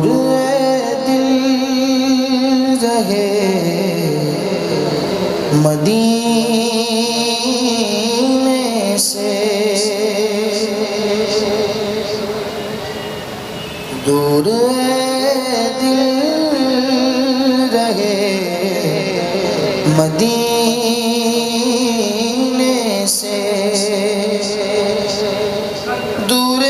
دور دل رہے مدینے سے، دور دل رہے مدینے سے، دور دل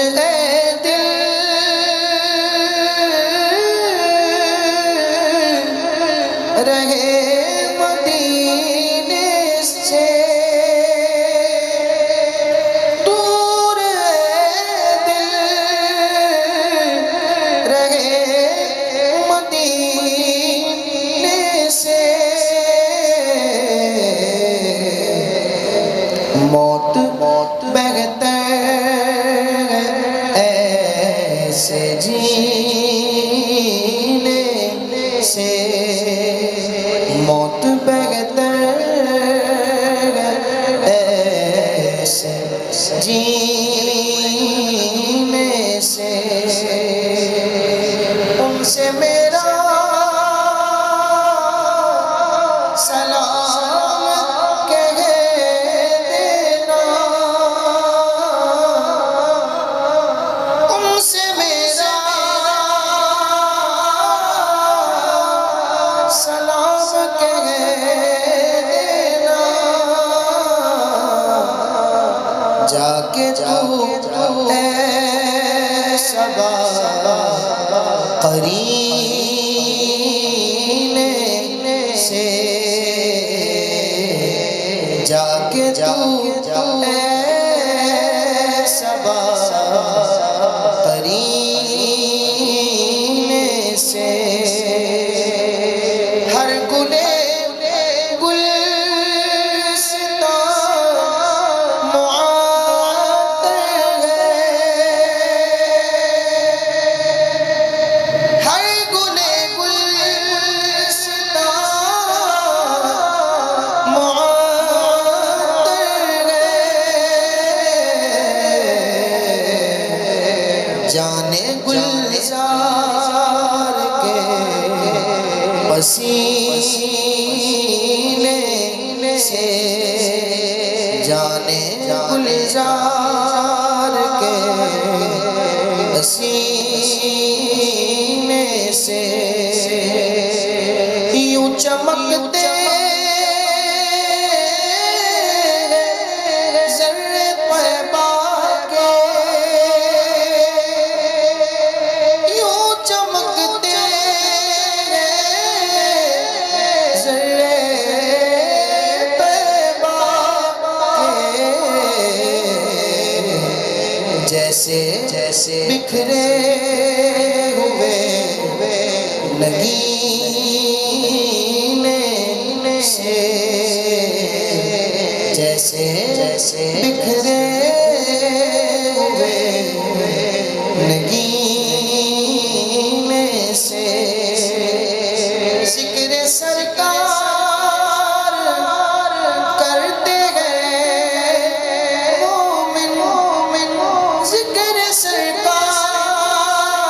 رہے مدینے سے، دور دل رہے مدینے سے، موت بہتر ایسے جینے سے، موت بہتر ایسے جینے سے، ان سے میرا سلام کہہ دینا، ان سے میرا سلام کہہ دینا، جا کے تو اے صبا قرینے سے، جا کے تو اے صبا قرینے سے، ہر گلے گلستان معطر ہے، ہر گلے گلستان معطر ہے، جانے گلزار کے پسینے سے، جانے گلزار کے پسینے سے، یوں چمکتے ذرے طیبہ کے، یوں چمکتے ذرے طیبہ کے، جیسے بکھرے ہوئے نگینے سے، جیسے بکھرے ہوئے نگینے سے، ذکر سرکار کرتے ہیں مومن، ذکر سرکار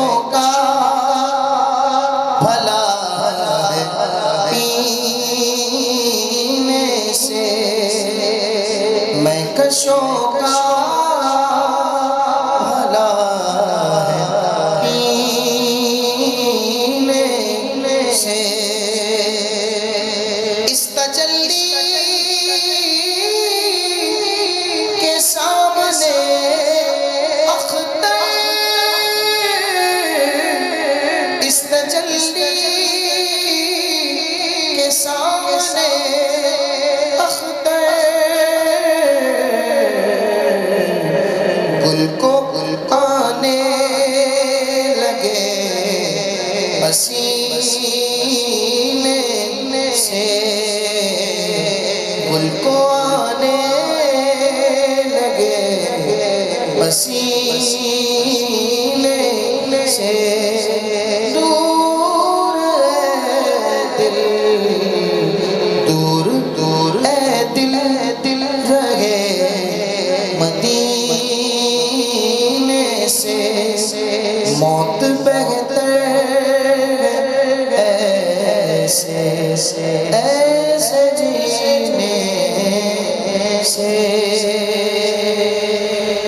کشوں کا بھلا ہے پینے سے، میں کشوں کا بھلا ہے پینے سے، اس تجلی کے سامنے اختر، اس تجلی کے سامنے اختر، گل کو گل آنے لگے پسینے سے، گل کو آنے لگے پسینے سے، دور اے دل، دور دور اے دل، دل رہے مدینے سے، موت بہتر ہے ایسے